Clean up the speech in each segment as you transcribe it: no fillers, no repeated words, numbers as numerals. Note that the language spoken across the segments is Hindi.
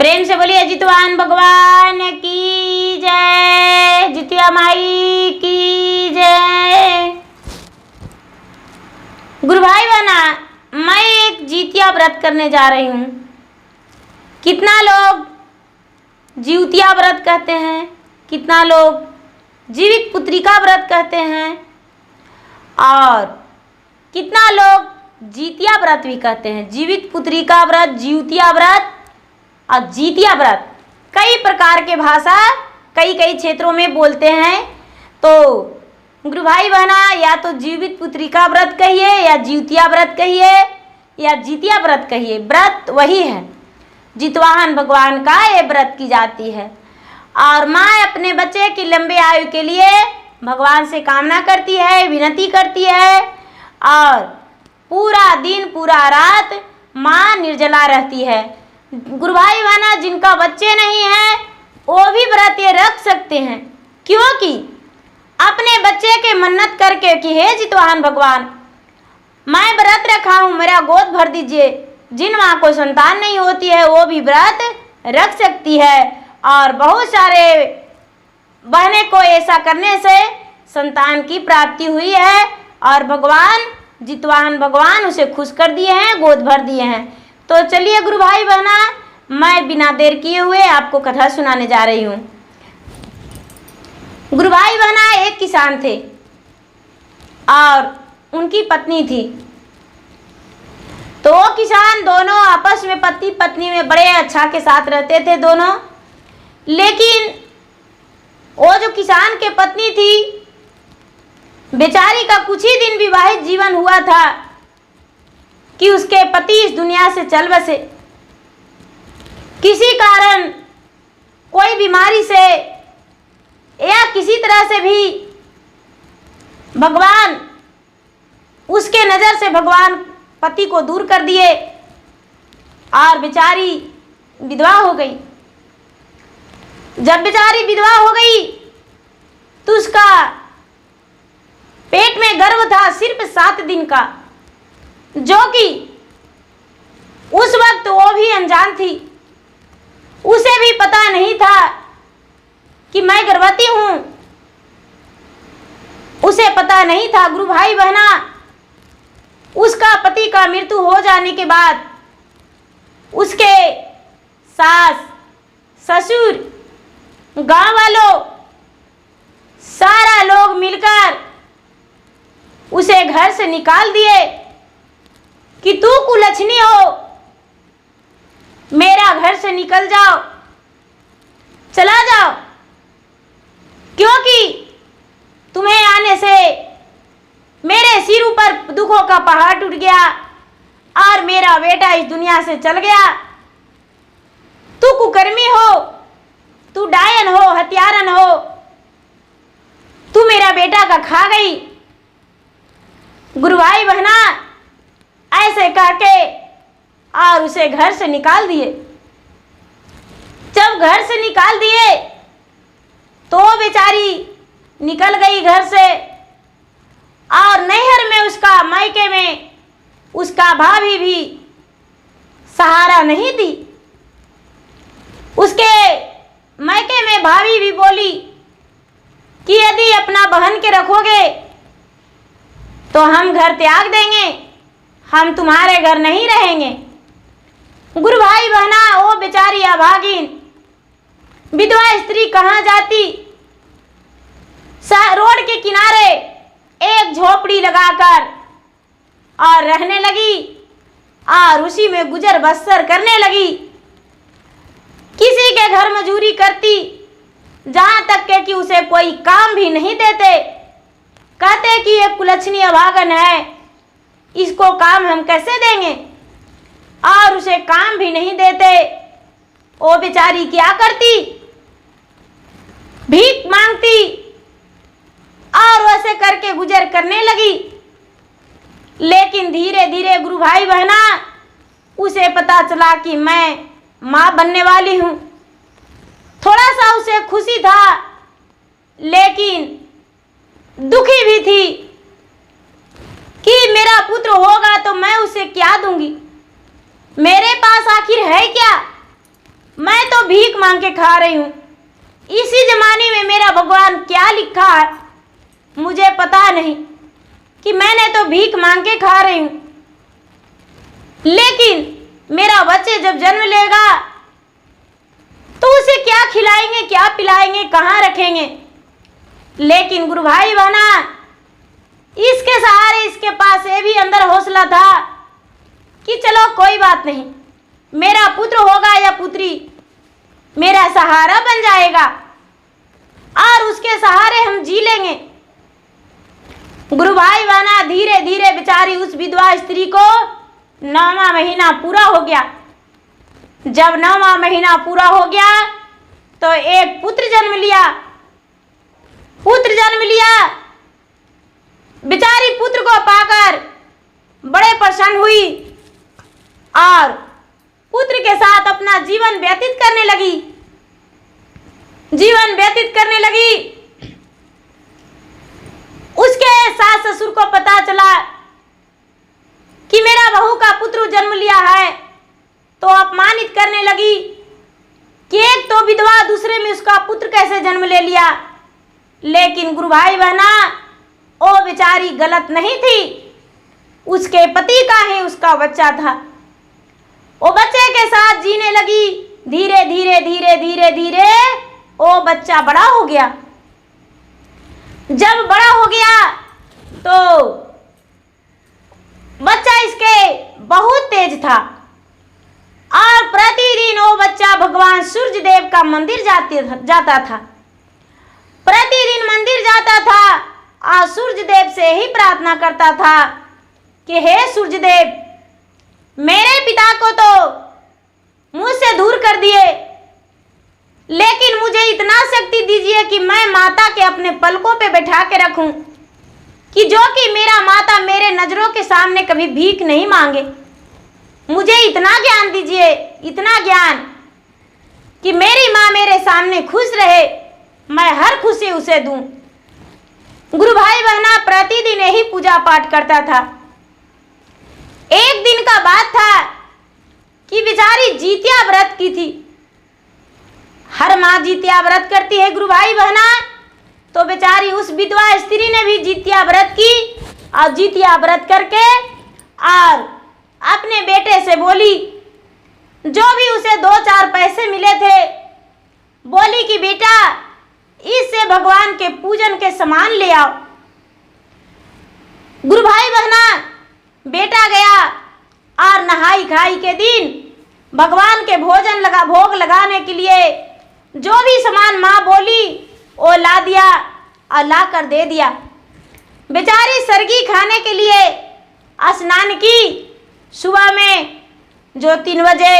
प्रेम से बोलिए जितवाहन भगवान की जय, जितिया माई की जय। गुरु भाई बहना, मैं एक जितिया व्रत करने जा रही हूँ। कितना लोग जीवतिया व्रत कहते हैं, कितना लोग जीवित पुत्रिका व्रत कहते हैं और कितना लोग जितिया व्रत भी कहते हैं। जीवित पुत्रिका व्रत, जीवतिया व्रत और जितिया व्रत कई प्रकार के भाषा कई क्षेत्रों में बोलते हैं। तो गुरु भाई बहना, या तो जीवित पुत्रिका व्रत कहिए या जीवतिया व्रत कहिए या जितिया व्रत कहिए, व्रत वही है। जितवाहन भगवान का ये व्रत की जाती है और माँ अपने बच्चे की लंबे आयु के लिए भगवान से कामना करती है, विनती करती है और पूरा दिन पूरा रात माँ निर्जला रहती है। गुरु भाई बहना, जिनका बच्चे नहीं हैं वो भी व्रत ये रख सकते हैं, क्योंकि अपने बच्चे के मन्नत करके कि हे जितवाहन भगवान, मैं व्रत रखा हूँ, मेरा गोद भर दीजिए। जिन माँ को संतान नहीं होती है वो भी व्रत रख सकती है और बहुत सारे बहने को ऐसा करने से संतान की प्राप्ति हुई है और भगवान जितवाहन भगवान उसे खुश कर दिए हैं, गोद भर दिए हैं। तो चलिए गुरु भाई बहना, मैं बिना देर किए हुए आपको कथा सुनाने जा रही हूँ। गुरु भाई बहना, एक किसान थे और उनकी पत्नी थी। तो वो किसान दोनों आपस में पति पत्नी में बड़े अच्छा के साथ रहते थे दोनों। लेकिन वो जो किसान के पत्नी थी, बेचारी का कुछ ही दिन विवाहित जीवन हुआ था कि उसके पति इस दुनिया से चल बसे। किसी कारण, कोई बीमारी से या किसी तरह से भी भगवान, उसके नज़र से भगवान पति को दूर कर दिए और बेचारी विधवा हो गई। जब बेचारी विधवा हो गई तो उसका पेट में गर्भ था सिर्फ 7 दिन का, जो कि उस वक्त वो भी अनजान थी। उसे भी पता नहीं था कि मैं गर्भवती हूँ, उसे पता नहीं था। गुरु भाई बहना, उसका पति का मृत्यु हो जाने के बाद उसके सास, ससुर, गांव वालों, सारा लोग मिलकर उसे घर से निकाल दिए कि तू कुलच्छनी हो, मेरा घर से निकल जाओ, चला जाओ, क्योंकि तुम्हें आने से मेरे सिर ऊपर दुखों का पहाड़ टूट गया और मेरा बेटा इस दुनिया से चल गया। तू कुकर्मी हो, तू डायन हो, हत्यारन हो, तू मेरा बेटा का खा गई। गुरु भाई बहना, ऐसे कह के और उसे घर से निकाल दिए। जब घर से निकाल दिए तो बेचारी निकल गई घर से और नैहर में उसका, मायके में उसका भाभी भी सहारा नहीं दी। उसके मायके में भाभी भी बोली कि यदि अपना बहन के रखोगे तो हम घर त्याग देंगे, हम तुम्हारे घर नहीं रहेंगे। गुरु भाई बहना, वो बेचारी अभागिन विधवा स्त्री कहाँ जाती? रोड के किनारे एक झोपड़ी लगाकर और रहने लगी और उसी में गुजर बसर करने लगी। किसी के घर मजूरी करती, जहाँ तक के कि उसे कोई काम भी नहीं देते। कहते कि ये कुलच्छनी अभागन है, इसको काम हम कैसे देंगे, और उसे काम भी नहीं देते। वो बेचारी क्या करती? भीख मांगती और वैसे करके गुजर करने लगी। लेकिन धीरे धीरे गुरु भाई बहना, उसे पता चला कि मैं माँ बनने वाली हूँ। थोड़ा सा उसे खुशी था, लेकिन दुखी भी थी कि मेरा पुत्र होगा तो मैं उसे क्या दूंगी, मेरे पास आखिर है क्या, मैं भीख मांग के खा रही हूँ। इसी जमाने में मेरा भगवान क्या लिखा है मुझे पता नहीं, कि मैंने तो भीख मांग के खा रही हूँ, लेकिन मेरा बच्चे जब जन्म लेगा तो उसे क्या खिलाएंगे, क्या पिलाएंगे, कहाँ रखेंगे। लेकिन गुरु भाई बहना, इसके सहारे इसके पास ये भी अंदर हौसला था कि चलो कोई बात नहीं, मेरा पुत्र होगा या पुत्री मेरा सहारा बन जाएगा और उसके सहारे हम जी लेंगे। गुरु भाई बहना, धीरे धीरे बेचारी उस विधवा स्त्री को 9वां महीना पूरा हो गया। जब 9वां महीना पूरा हो गया तो एक पुत्र जन्म लिया। बेचारी पुत्र को पाकर बड़े प्रसन्न हुई और पुत्र के साथ अपना जीवन व्यतीत करने लगी। उसके सास ससुर को पता चला कि मेरा बहू का पुत्र जन्म लिया है, तो अपमानित करने लगी कि एक तो विधवा, दूसरे में उसका पुत्र कैसे जन्म ले लिया। लेकिन गुरु भाई बहना, वो बेचारी गलत नहीं थी, उसके पति का ही उसका बच्चा था। वो बच्चे के साथ जीने लगी। धीरे धीरे वो बच्चा बड़ा हो गया। जब बड़ा हो गया तो बच्चा इसके बहुत तेज था और प्रतिदिन वो बच्चा भगवान सूर्य देव का मंदिर जाता था। प्रतिदिन मंदिर जाता था और सूर्य देव से ही प्रार्थना करता था कि हे सूर्य देव, मेरे पिता को तो मुझसे दूर कर दिए, लेकिन मुझे इतना शक्ति दीजिए कि मैं माता के अपने पलकों पे बैठा के रखूं, कि जो कि मेरा माता मेरे नजरों के सामने कभी भीख नहीं मांगे। मुझे इतना ज्ञान दीजिए, इतना ज्ञान कि मेरी माँ मेरे सामने खुश रहे, मैं हर खुशी उसे दूं। गुरु भाई बहना, प्रतिदिन यही पूजा पाठ करता था। एक दिन का बात था कि बेचारी जितिया व्रत की थी। हर माँ जितिया व्रत करती है गुरु भाई बहना, तो बेचारी उस विधवा स्त्री ने भी जितिया व्रत की और जितिया व्रत करके और अपने बेटे से बोली, जो भी उसे 2-4 पैसे मिले थे, बोली कि बेटा इससे भगवान के पूजन के सामान ले आओ। गुरु भाई बहना, बेटा गया और नहाई खाई के दिन भगवान के भोग लगाने के लिए जो भी सामान माँ बोली वो ला दिया और ला कर दे दिया। बेचारी सरगी खाने के लिए स्नान की। सुबह में जो 3 बजे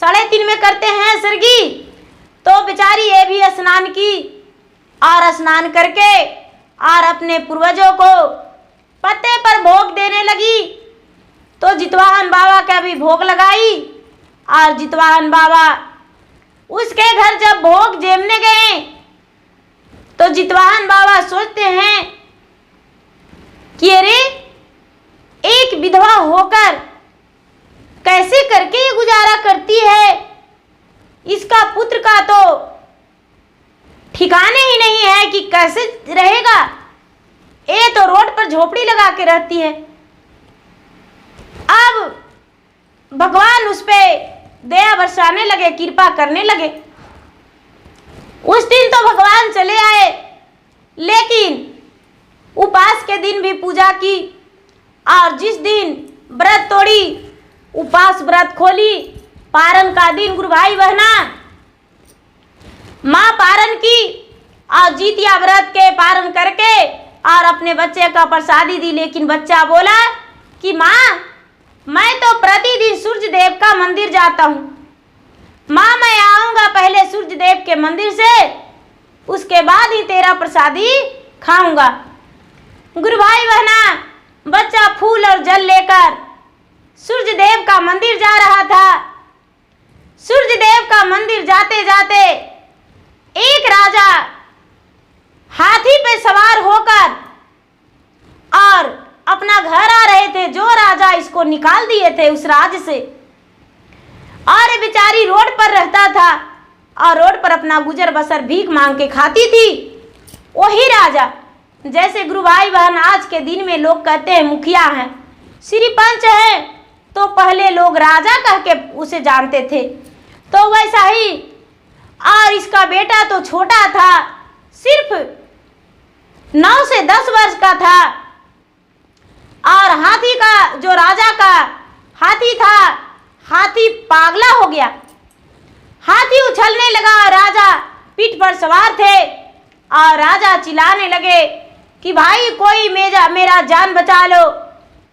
3:30 में करते हैं सरगी, तो बेचारी ये भी स्नान की और स्नान करके और अपने पूर्वजों को पत्ते पर भोग देने लगी। तो जितवाहन बाबा का भी भोग लगाई और जितवाहन बाबा उसके घर जब भोग जेमने गए तो जितवाहन बाबा सोचते हैं कि अरे एक विधवा होकर कैसे करके ये गुजारा करती है, इसका पुत्र का तो ठिकाने ही नहीं है कि कैसे रहेगा, ये तो रोड पर झोपड़ी लगा के रहती है। अब भगवान उस पे दया बरसाने लगे, कृपा करने लगे। उस दिन तो भगवान चले आए, लेकिन उपास के दिन भी पूजा की और जिस दिन व्रत तोड़ी, उपास व्रत खोली, पारण का दिन गुरु भाई बहना, माँ पारण की और जितिया व्रत के पारण करके और अपने बच्चे का प्रसादी दी। लेकिन बच्चा बोला कि माँ मैं तो प्रतिदिन सूर्य देव का मंदिर जाता हूँ, माँ मैं आऊँगा पहले सूर्य देव के मंदिर से, उसके बाद ही तेरा प्रसादी खाऊंगा। गुरु भाई बहना, बच्चा फूल और जल लेकर सूर्य देव का मंदिर जा रहा था। सूर्य देव का मंदिर जाते जाते एक राजा हाथी पे सवार होकर और अपना घर आ रहे थे। जो राजा इसको निकाल दिए थे उस राज्य से, और बेचारी रोड पर रहता था। और रोड पर अपना गुजर बसर भीख मांग के खाती थी। वही राजा, जैसे गुरु भाई बहन आज के दिन में लोग कहते हैं मुखिया हैं, श्रीपंच है, तो पहले लोग राजा कह के उसे जानते थे। तो वैसा ही, और इसका बेटा तो छोटा था, सिर्फ 9 से 10 वर्ष का था। और हाथी का, जो राजा का हाथी था, हाथी पागला हो गया। हाथी उछलने लगा, राजा पीठ पर सवार थे और राजा चिल्लाने लगे कि भाई कोई मेरा जान बचा लो,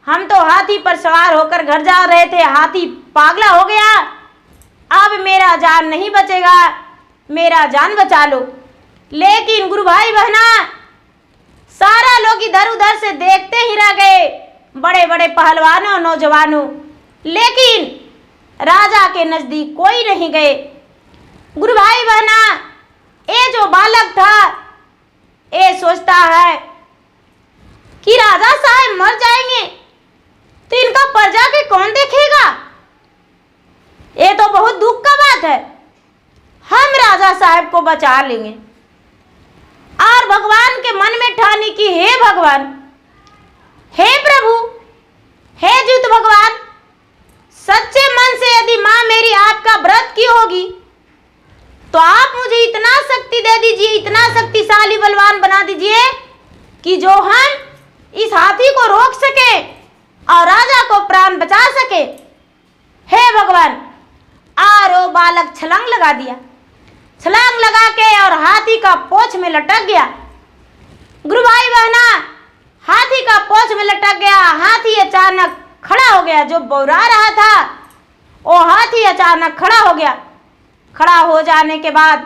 हम तो हाथी पर सवार होकर घर जा रहे थे, हाथी पागला हो गया, अब मेरा जान नहीं बचेगा, मेरा जान बचा लो। लेकिन गुरु भाई बहना, सारा लोग इधर उधर से देखते ही रह गए, बड़े बड़े पहलवानों नौजवानों, लेकिन राजा के नजदीक कोई नहीं गए। गुरु भाई बहना, ये जो बालक था, ये सोचता है कि राजा साहब मर जाएंगे तो इनका प्रजा के कौन देखेगा, ये तो बहुत दुख का बात है, हम राजा साहब को बचा लेंगे। और भगवान के मन में ठानी कि हे भगवान, हे प्रभु, हे जुत भगवान, सच्चे मन से यदि माँ मेरी आपका व्रत की होगी तो आप मुझे इतना शक्ति दे दीजिए, इतना शक्तिशाली बलवान बना दीजिए कि जो हम इस हाथी को रोक सके और राजा को प्राण बचा सके। हे भगवान। और वो बालक छलांग लगा दिया, छलांग लगा के और हाथी का पोंछ में लटक गया। गुरु भाई बहना, हाथी का पोंछ में लटक गया। हाथी अचानक खड़ा हो गया, जो बौरा रहा था वो हाथी अचानक खड़ा हो गया। खड़ा हो जाने के बाद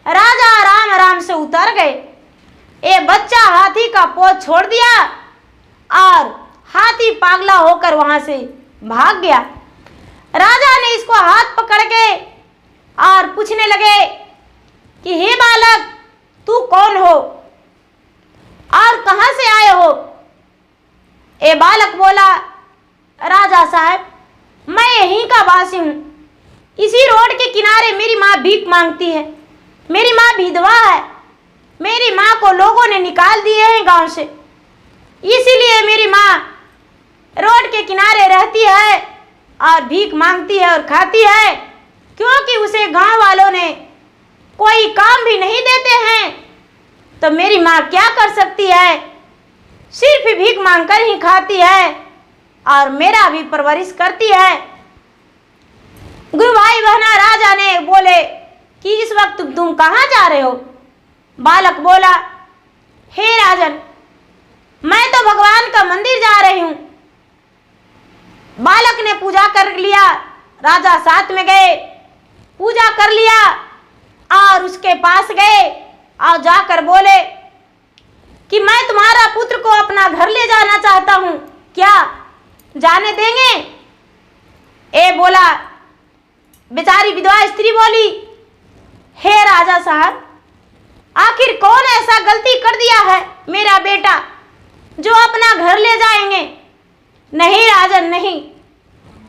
राजा आराम आराम से उतर गए। ये बच्चा हाथी का पोंछ छोड़ दिया और हाथी पागला होकर वहां से भाग गया। राजा ने इसको हाथ पकड़ के और पूछने लगे कि हे बालक, तू कौन हो और कहां से आए हो? ये बालक बोला, राजा साहब, मैं यहीं का वासी हूं, इसी रोड के किनारे मेरी माँ भीख मांगती है, मेरी माँ विधवा है, मेरी माँ को लोगों ने निकाल दिए हैं गांव से, इसीलिए मेरी माँ रोड के किनारे रहती है और भीख मांगती है और खाती है, क्योंकि उसे गांव वालों ने कोई काम भी नहीं देते हैं। तो मेरी माँ क्या कर सकती है, सिर्फ भीख मांगकर ही खाती है और मेरा भी परवरिश करती है। गुरु भाई बहना, राजा ने बोले कि इस वक्त तुम कहाँ जा रहे हो? बालक बोला, हे राजन, मैं तो भगवान का मंदिर जा रही हूँ। बालक ने पूजा कर लिया, राजा साथ में गए, पूजा कर लिया और उसके पास गए और जाकर बोले कि मैं तुम्हारा पुत्र को अपना घर ले जाना चाहता हूँ, क्या जाने देंगे? ए बोला, बेचारी विधवा स्त्री बोली, हे राजा साहब, आखिर कौन ऐसा गलती कर दिया है मेरा बेटा जो अपना घर ले जाएंगे? नहीं राजन, नहीं,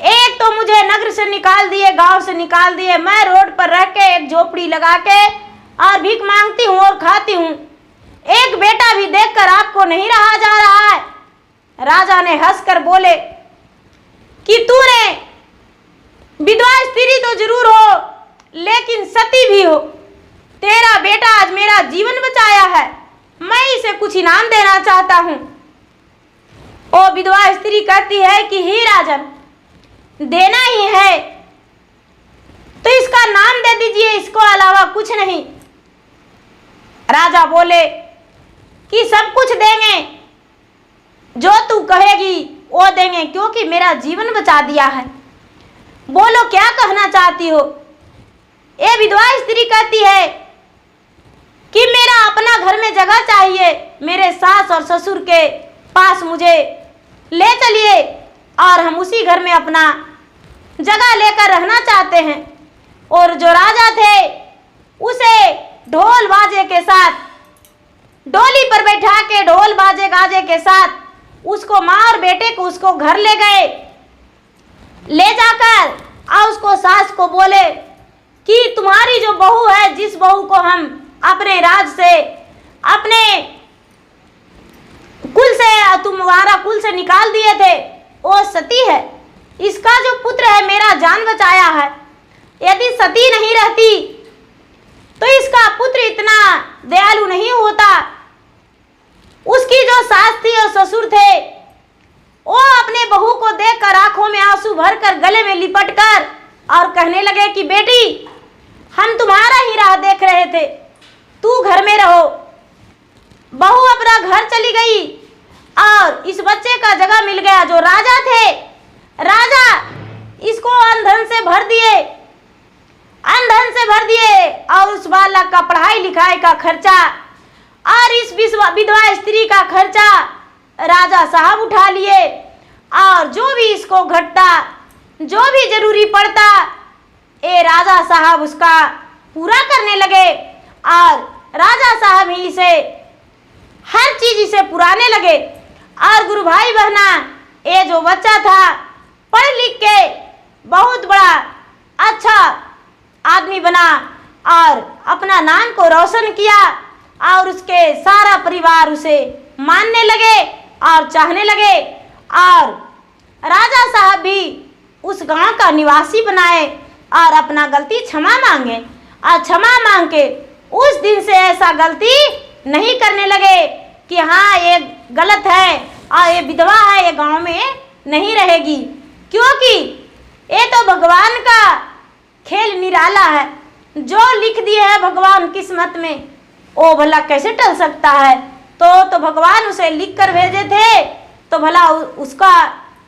एक तो मुझे नगर से निकाल दिए, गांव से निकाल दिए, मैं रोड पर रह के एक झोपड़ी लगा के और भीख मांगती हूँ और खाती हूँ, एक बेटा भी देखकर आपको नहीं रहा जा रहा है। राजा ने हंसकर बोले कि तूने विधवा स्त्री तो जरूर हो, लेकिन सती भी हो, तेरा बेटा आज मेरा जीवन बचाया है, मैं इसे कुछ इनाम देना चाहता हूँ। ओ विधवा स्त्री कहती है कि हे राजन, देना ही है तो इसका नाम दे दीजिए, इसको अलावा कुछ नहीं। राजा बोले कि सब कुछ देंगे, जो तू कहेगी वो देंगे, क्योंकि मेरा जीवन बचा दिया है। बोलो क्या कहना चाहती हो? ये विधवा स्त्री कहती है कि मेरा अपना घर में जगह चाहिए, मेरे सास और ससुर के पास मुझे ले चलिए और हम उसी घर में अपना जगह लेकर रहना चाहते हैं। और जो राजा थे उसे ढोल बाजे के साथ, डोली पर बैठा के ढोल बाजे गाजे के साथ उसको, माँ और बेटे को उसको घर ले गए। ले जाकर और उसको सास को बोले कि तुम्हारी जो बहू है, जिस बहू को हम अपने राज से, अपने कुल से, तुम्हारा कुल से निकाल दिए थे, वो सती है। इसका जो पुत्र है मेरा जान बचाया है। यदि सती नहीं रहती तो इसका पुत्र इतना दयालु नहीं होता। उसकी जो सास थी और ससुर थे, वो अपने बहू को देखकर आंखों में आंसू भरकर गले में लिपटकर और कहने लगे कि बेटी, हम तुम्हारा ही राह देख रहे थे, तू घर में रहो। बहू अपना घर चली गई और इस बच्चे का जगह मिल गया। जो राजा थे, राजा इसको अनधन से भर दिए, अनधन से भर दिए, और उस बालक का पढ़ाई लिखाई का खर्चा और इस विधवा स्त्री का खर्चा राजा साहब उठा लिए। और जो भी इसको घटता, जो भी जरूरी पड़ता, ये राजा साहब उसका पूरा करने लगे और राजा साहब ही इसे हर चीज इसे पुराने लगे। और गुरु भाई बहना, ये जो बच्चा था पढ़ लिख के बहुत बड़ा अच्छा आदमी बना और अपना नाम को रोशन किया और उसके सारा परिवार उसे मानने लगे और चाहने लगे। और राजा साहब भी उस गांव का निवासी बनाए और अपना गलती क्षमा मांगे और क्षमा मांग के उस दिन से ऐसा गलती नहीं करने लगे कि हाँ ये गलत है और ये विधवा है, ये गांव में नहीं रहेगी। क्योंकि ये तो भगवान का खेल निराला है। जो लिख दिए है भगवान किस्मत में, वो भला कैसे टल सकता है। तो भगवान उसे लिख कर भेजे थे, तो भला उसका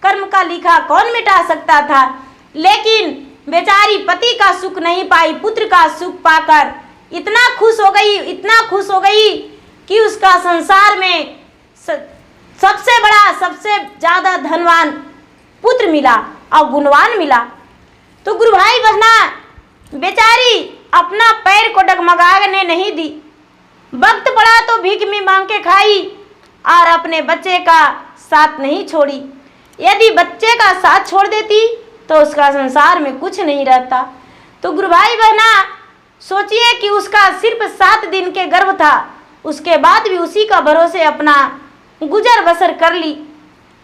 कर्म का लिखा कौन मिटा सकता था। लेकिन बेचारी पति का सुख नहीं पाई, पुत्र का सुख पाकर इतना खुश हो गई, इतना खुश हो गई कि उसका संसार में सबसे बड़ा, सबसे ज़्यादा धनवान पुत्र मिला और गुणवान मिला। तो गुरु भाई बहना, बेचारी अपना पैर को डगमगाने नहीं दी। वक्त पड़ा तो भीख में मांग के खाई और अपने बच्चे का साथ नहीं छोड़ी। यदि बच्चे का साथ छोड़ देती तो उसका संसार में कुछ नहीं रहता। तो गुरु भाई बहना, सोचिए कि उसका सिर्फ 7 दिन के गर्भ था, उसके बाद भी उसी का भरोसे अपना गुजर बसर कर ली।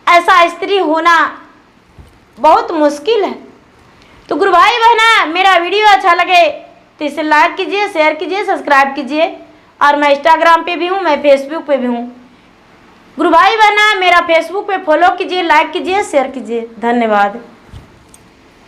ऐसा स्त्री होना बहुत मुश्किल है। तो गुरु भाई बहना, मेरा वीडियो अच्छा लगे तो इसे लाइक कीजिए, शेयर कीजिए, सब्सक्राइब कीजिए। और मैं इंस्टाग्राम पे भी हूँ, मैं फेसबुक पे भी हूँ। गुरु भाई बहना, मेरा फेसबुक पे फॉलो कीजिए, लाइक कीजिए, शेयर कीजिए। धन्यवाद।